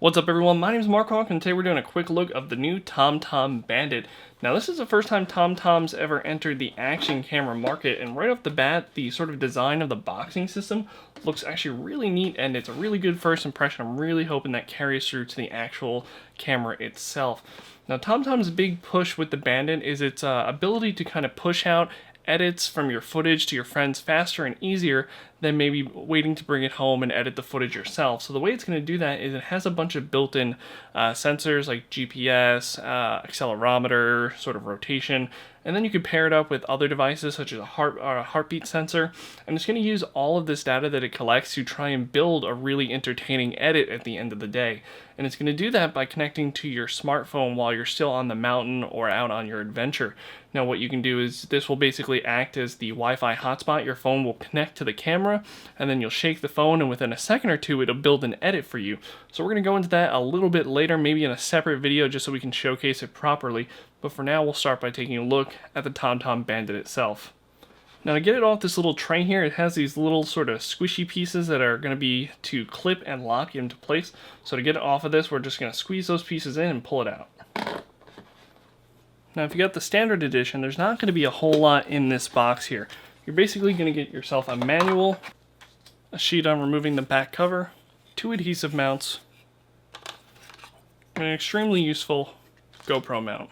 What's up everyone, my name is Mark Hawk, and today we're doing a quick look of the new TomTom Bandit. Now this is the first time TomTom's ever entered the action camera market, and right off the bat, the sort of design of the boxing system looks actually really neat, and it's a really good first impression. I'm really hoping that carries through to the actual camera itself. Now TomTom's big push with the Bandit is its ability to kind of push out edits from your footage to your friends faster and easier than maybe waiting to bring it home and edit the footage yourself. So the way it's going to do that is it has a bunch of built-in sensors like GPS, accelerometer, sort of rotation, and then you can pair it up with other devices such as a heartbeat sensor, and it's going to use all of this data that it collects to try and build a really entertaining edit at the end of the day. And it's going to do that by connecting to your smartphone while you're still on the mountain or out on your adventure. Now what you can do is this will basically act as the Wi-Fi hotspot. Your phone will connect to the camera, and then you'll shake the phone, and within a second or two it'll build an edit for you. So we're going to go into that a little bit later, maybe in a separate video, just so we can showcase it properly. But for now, we'll start by taking a look at the TomTom Bandit itself. Now to get it off this little tray here, it has these little sort of squishy pieces that are going to be to clip and lock into place. So to get it off of this, we're just going to squeeze those pieces in and pull it out. Now if you got the standard edition, there's not going to be a whole lot in this box here. You're basically going to get yourself a manual, a sheet on removing the back cover, 2 adhesive mounts, and an extremely useful GoPro mount.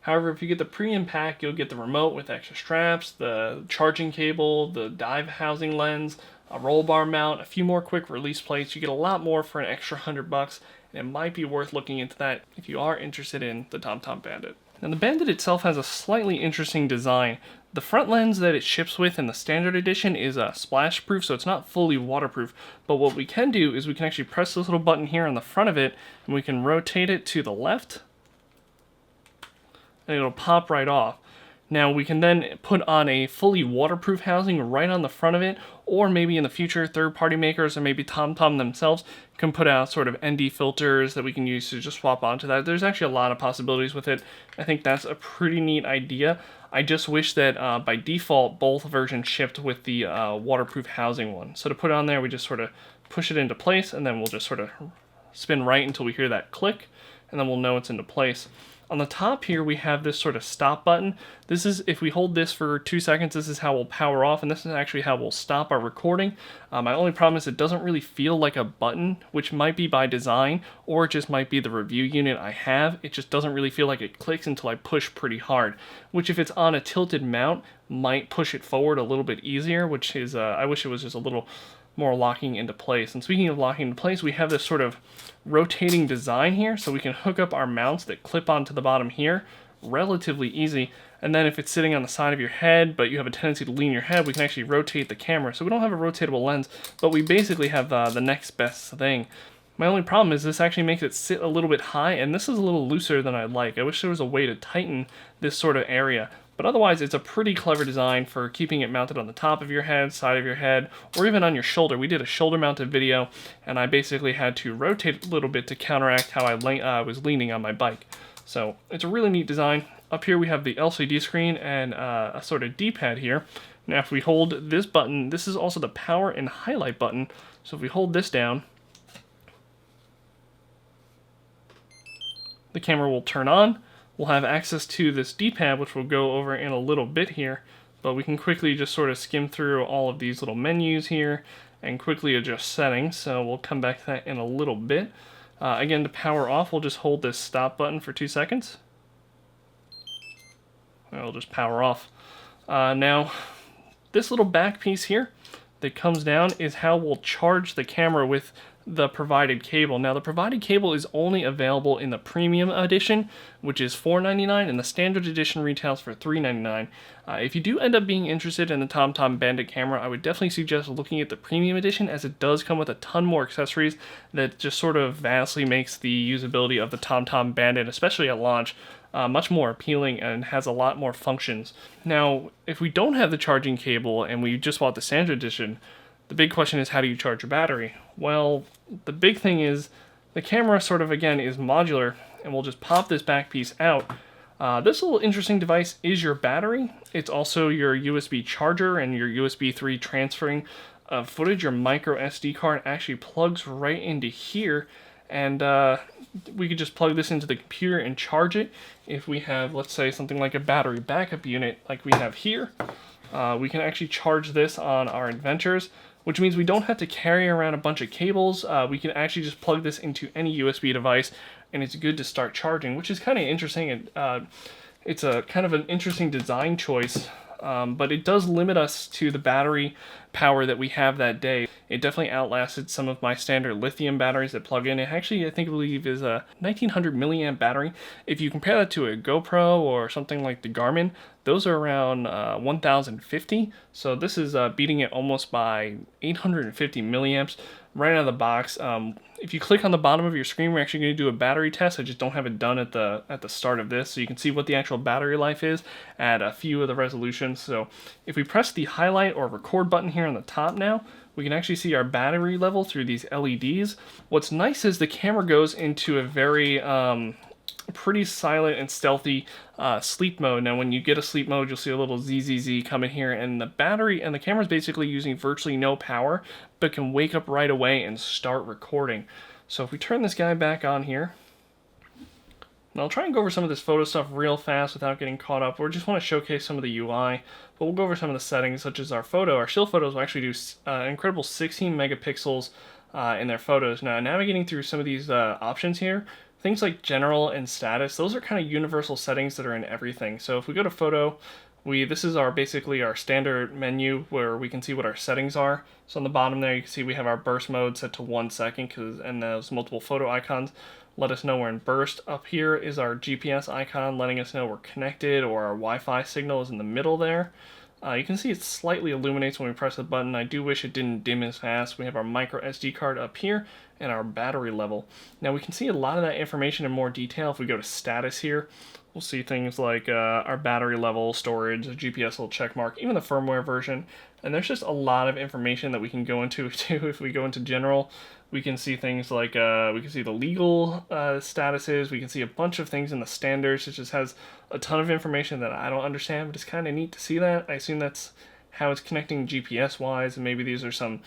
However, if you get the premium pack, you'll get the remote with extra straps, the charging cable, the dive housing lens, a roll bar mount, a few more quick release plates. You get a lot more for an extra $100, and it might be worth looking into that if you are interested in the TomTom Bandit. Now the Bandit itself has a slightly interesting design. The front lens that it ships with in the standard edition is splash proof, so it's not fully waterproof, but what we can do is we can actually press this little button here on the front of it, and we can rotate it to the left, and it'll pop right off. Now we can then put on a fully waterproof housing right on the front of it, or maybe in the future third-party makers or maybe TomTom themselves can put out sort of ND filters that we can use to just swap onto that. There's actually a lot of possibilities with it. I think that's a pretty neat idea. I just wish that by default both versions shipped with the waterproof housing one. So to put it on there, we just sort of push it into place, and then we'll just sort of spin right until we hear that click, and then we'll know it's into place. On the top here, we have this sort of stop button. This is, if we hold this for 2 seconds, this is how we'll power off, and this is actually how we'll stop our recording. My only problem is it doesn't really feel like a button, which might be by design, or it just might be the review unit I have. It just doesn't really feel like it clicks until I push pretty hard, which if it's on a tilted mount, might push it forward a little bit easier, which is, I wish it was just a little more locking into place. And speaking of locking into place, we have this sort of rotating design here, so we can hook up our mounts that clip onto the bottom here relatively easy. And then if it's sitting on the side of your head, but you have a tendency to lean your head, we can actually rotate the camera. So we don't have a rotatable lens, but we basically have the next best thing. My only problem is this actually makes it sit a little bit high, and this is a little looser than I'd like. I wish there was a way to tighten this sort of area. But otherwise, it's a pretty clever design for keeping it mounted on the top of your head, side of your head, or even on your shoulder. We did a shoulder-mounted video, and I basically had to rotate it a little bit to counteract how I was leaning on my bike. So it's a really neat design. Up here we have the LCD screen and a sort of D-pad here. Now if we hold this button, this is also the power and highlight button. So if we hold this down, the camera will turn on. We'll have access to this D-pad, which we'll go over in a little bit here, but we can quickly just sort of skim through all of these little menus here and quickly adjust settings, so we'll come back to that in a little bit. Again, to power off, we'll just hold this stop button for 2 seconds. It'll just power off. Now, this little back piece here that comes down is how we'll charge the camera with the provided cable. Now the provided cable is only available in the premium edition, which is $4.99, and the standard edition retails for $3.99. If you do end up being interested in the TomTom Bandit camera, I would definitely suggest looking at the premium edition, as it does come with a ton more accessories that just sort of vastly makes the usability of the TomTom Bandit, especially at launch, much more appealing and has a lot more functions. Now, if we don't have the charging cable and we just bought the standard edition, the big question is, how do you charge your battery? Well, the big thing is the camera sort of, again, is modular, and we'll just pop this back piece out. This little interesting device is your battery. It's also your USB charger and your USB 3 transferring of footage. Your micro SD card actually plugs right into here, and we could just plug this into the computer and charge it. If we have, let's say, something like a battery backup unit like we have here, we can actually charge this on our adventures, which means we don't have to carry around a bunch of cables. We can actually just plug this into any USB device, and it's good to start charging, which is kind of interesting. It's a kind of an interesting design choice, but it does limit us to the battery power that we have that day. It definitely outlasted some of my standard lithium batteries that plug in. It actually, I believe, is a 1900 milliamp battery. If you compare that to a GoPro or something like the Garmin, those are around 1050. So this is beating it almost by 850 milliamps right out of the box. If you click on the bottom of your screen, we're actually going to do a battery test. I just don't have it done at the start of this, so you can see what the actual battery life is at a few of the resolutions. So if we press the highlight or record button here on the top now, we can actually see our battery level through these LEDs. What's nice is the camera goes into a very pretty silent and stealthy sleep mode. Now when you get a sleep mode, you'll see a little ZZZ come in here, and the battery and the camera's basically using virtually no power, but can wake up right away and start recording. So if we turn this guy back on here, and I'll try and go over some of this photo stuff real fast without getting caught up. We just want to showcase some of the UI, but we'll go over some of the settings, such as our still photos will actually do an incredible 16 megapixels in their photos. Now, navigating through some of these options here, things like general and status, those are kind of universal settings that are in everything. So if we go to photo, this is basically our standard menu where we can see what our settings are. So on the bottom there, you can see we have our burst mode set to 1 second, and those multiple photo icons let us know we're in burst. Up here is our GPS icon letting us know we're connected, or our Wi-Fi signal is in the middle there. You can see it slightly illuminates when we press the button. I do wish it didn't dim as fast. We have our micro SD card up here and our battery level. Now we can see a lot of that information in more detail. If we go to status here, we'll see things like our battery level, storage, the GPS little check mark, even the firmware version. And there's just a lot of information that we can go into too. If we go into general, we can see things like, we can see the legal statuses, we can see a bunch of things in the standards. It just has a ton of information that I don't understand, but it's kind of neat to see that. I assume that's how it's connecting GPS-wise, and maybe these are some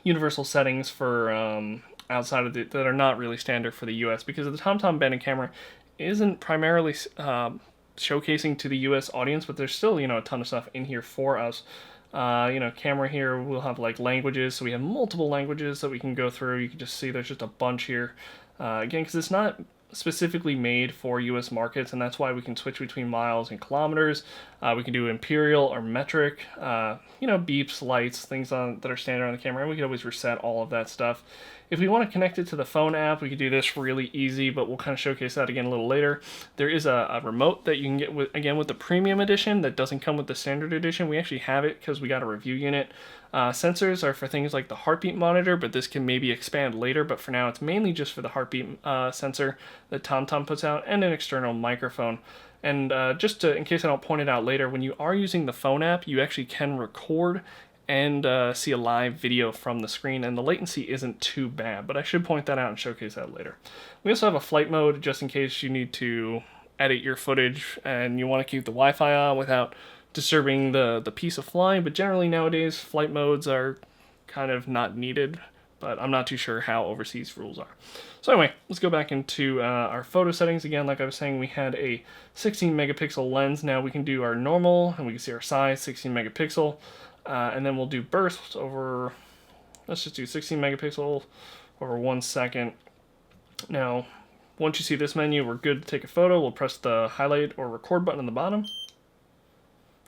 universal settings for outside of that are not really standard for the US, because the TomTom Bandit camera isn't primarily showcasing to the US audience, but there's still, a ton of stuff in here for us. Camera here, we'll have like languages, so we have multiple languages that we can go through. You can just see there's just a bunch here. Again, because it's not specifically made for US markets, and that's why we can switch between miles and kilometers. We can do imperial or metric, beeps, lights, things that are standard on the camera, and we can always reset all of that stuff. If we want to connect it to the phone app, we could do this really easy, but we'll kind of showcase that again a little later. There is a remote that you can get with the premium edition that doesn't come with the standard edition. We actually have it because we got a review unit. Sensors are for things like the heartbeat monitor, but this can maybe expand later, but for now it's mainly just for the heartbeat sensor that TomTom puts out, and an external microphone. And in case I don't point it out later, when you are using the phone app, you actually can record and see a live video from the screen, and the latency isn't too bad, but I should point that out and showcase that later. We also have a flight mode just in case you need to edit your footage and you want to keep the Wi-Fi on without disturbing the peace of flying, but generally nowadays flight modes are kind of not needed, but I'm not too sure how overseas rules are. So anyway, let's go back into our photo settings again. Like I was saying, we had a 16 megapixel lens. Now we can do our normal, and we can see our size, 16 megapixel. And then we'll do bursts over, let's just do 16 megapixel over 1 second. Now, once you see this menu, we're good to take a photo. We'll press the highlight or record button on the bottom.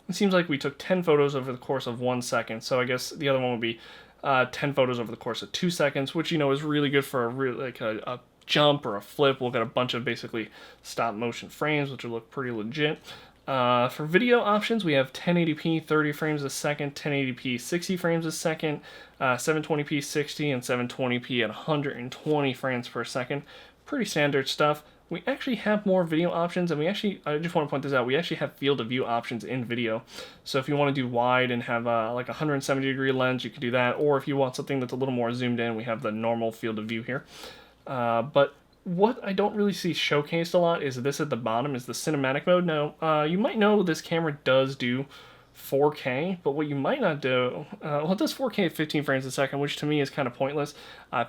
It seems like we took 10 photos over the course of 1 second, so I guess the other one would be 10 photos over the course of 2 seconds, which, is really good for a jump or a flip. We'll get a bunch of basically stop motion frames, which will look pretty legit. For video options, we have 1080p 30 frames a second, 1080p 60 frames a second, 720p 60, and 720p at 120 frames per second. Pretty standard stuff. We actually have more video options, and I just want to point this out, we actually have field of view options in video. So if you want to do wide and have like a 170 degree lens, you can do that, or if you want something that's a little more zoomed in, we have the normal field of view here. But what I don't really see showcased a lot is this at the bottom is the cinematic mode. Now, you might know this camera does do 4K, but what you might not do, well, it does 4K at 15 frames a second, which to me is kind of pointless.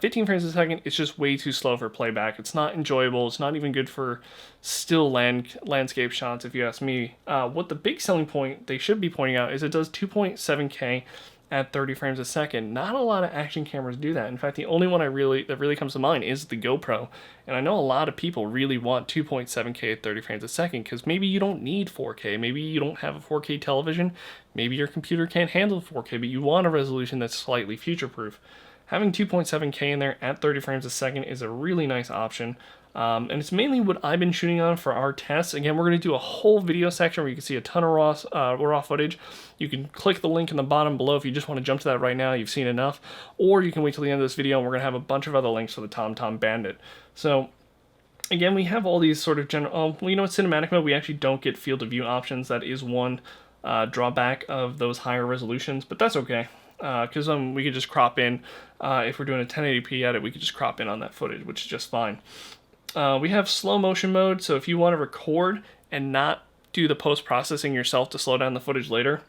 15 frames a second is just way too slow for playback. It's not enjoyable. It's not even good for still landscape shots, if you ask me. What the big selling point they should be pointing out is it does 2.7K at 30 frames a second. Not a lot of action cameras do that. In fact, the only one that really comes to mind is the GoPro. And I know a lot of people really want 2.7K at 30 frames a second because maybe you don't need 4K. Maybe you don't have a 4K television. Maybe your computer can't handle 4K, but you want a resolution that's slightly future-proof. Having 2.7K in there at 30 frames a second is a really nice option. And it's mainly what I've been shooting on for our tests. Again, we're going to do a whole video section where you can see a ton of raw footage. You can click the link in the bottom below if you just want to jump to that right now. You've seen enough. Or you can wait till the end of this video and we're going to have a bunch of other links for the TomTom Bandit. So again, we have all these sort of general, well, you know what, cinematic mode, we actually don't get field of view options. That is one drawback of those higher resolutions, but that's okay. Because we could just crop in, if we're doing a 1080p edit, we could just crop in on that footage, which is just fine. We have slow motion mode, so if you want to record and not do the post-processing yourself to slow down the footage later,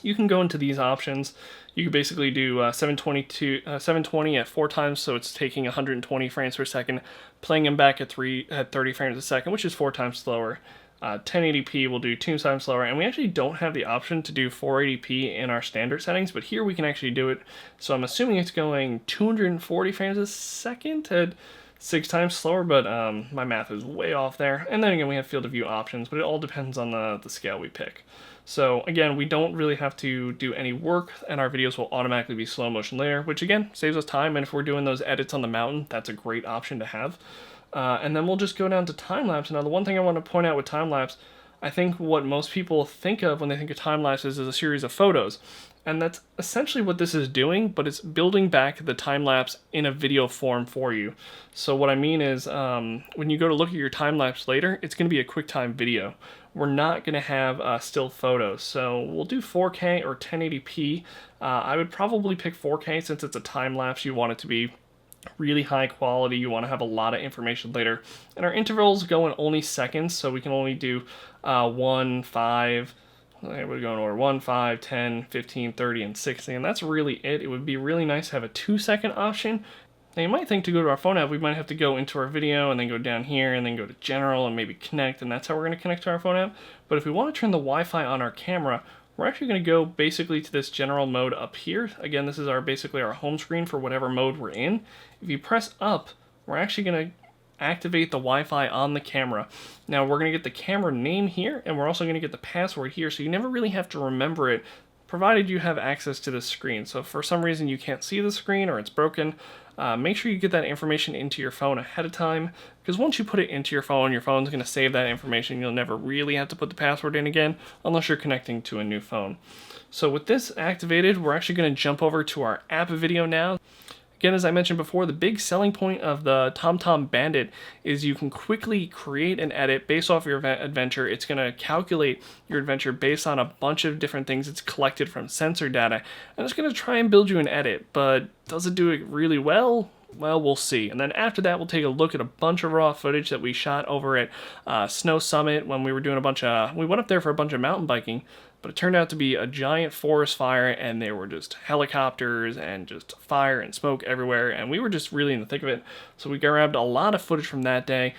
you can go into these options. You can basically do 720 at 4 times, so it's taking 120 frames per second, playing them back at 30 frames a second, which is 4 times slower. 1080p will do 2 times slower, and we actually don't have the option to do 480p in our standard settings, but here we can actually do it. So I'm assuming it's going 240 frames a second at 6 times slower, but my math is way off there. And then again, we have field of view options, but it all depends on the scale we pick. So again, we don't really have to do any work, and our videos will automatically be slow motion later, which again, saves us time, and if we're doing those edits on the mountain, that's a great option to have. And then we'll just go down to time-lapse. Now, the one thing I want to point out with time-lapse, I think what most people think of when they think of time-lapse is a series of photos. And that's essentially what this is doing, but it's building back the time-lapse in a video form for you. So what I mean is, when you go to look at your time-lapse later, it's going to be a QuickTime video. We're not going to have still photos. So we'll do 4K or 1080p. I would probably pick 4K since it's a time-lapse. You want it to be really high quality. You want to have a lot of information later. And our intervals go in only seconds, so we can only do 1, 5, we're going to order 1, 5, 10, 15, 30, and 60, and that's really it. It would be really nice to have a 2-second option. Now you might think to go to our phone app, we might have to go into our video and then go down here and then go to general and maybe connect, and that's how we're going to connect to our phone app. But if we want to turn the Wi-Fi on our camera, we're actually going to go basically to this general mode up here. Again, this is basically our home screen for whatever mode we're in. If you press up, we're actually going to activate the Wi-Fi on the camera. Now we're going to get the camera name here, and we're also going to get the password here, so you never really have to remember it, provided you have access to the screen. So if for some reason you can't see the screen or it's broken, make sure you get that information into your phone ahead of time, because once you put it into your phone's going to save that information. You'll never really have to put the password in again unless you're connecting to a new phone. So with this activated, we're actually going to jump over to our app video now. Again, as I mentioned before, the big selling point of the TomTom Bandit is you can quickly create an edit based off your adventure. It's going to calculate your adventure based on a bunch of different things it's collected from sensor data, and it's going to try and build you an edit, but does it do it really well? Well, we'll see. And then after that, we'll take a look at a bunch of raw footage that we shot over at Snow Summit when we were doing we went up there for a bunch of mountain biking, but it turned out to be a giant forest fire, and there were just helicopters and just fire and smoke everywhere, and we were just really in the thick of it. So we grabbed a lot of footage from that day.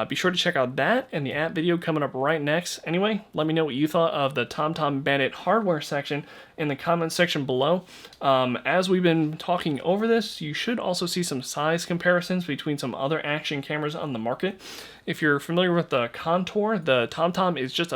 Be sure to check out that and the app video coming up right next. Anyway, let me know what you thought of the TomTom Bandit hardware section in the comments section below. As we've been talking over this, you should also see some size comparisons between some other action cameras on the market. If you're familiar with the Contour, the TomTom is just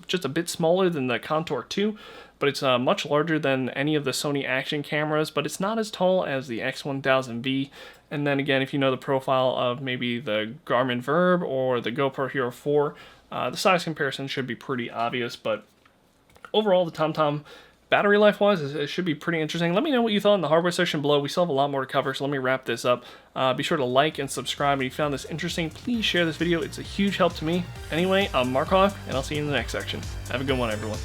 just a bit smaller than the Contour 2, but it's much larger than any of the Sony action cameras, but it's not as tall as the X1000V. And then again, if you know the profile of maybe the Garmin Verb or the GoPro Hero 4, the size comparison should be pretty obvious, but overall, the TomTom battery life-wise, it should be pretty interesting. Let me know what you thought in the hardware section below. We still have a lot more to cover, so let me wrap this up. Be sure to like and subscribe if you found this interesting. Please share this video. It's a huge help to me. Anyway, I'm Markov, and I'll see you in the next section. Have a good one, everyone.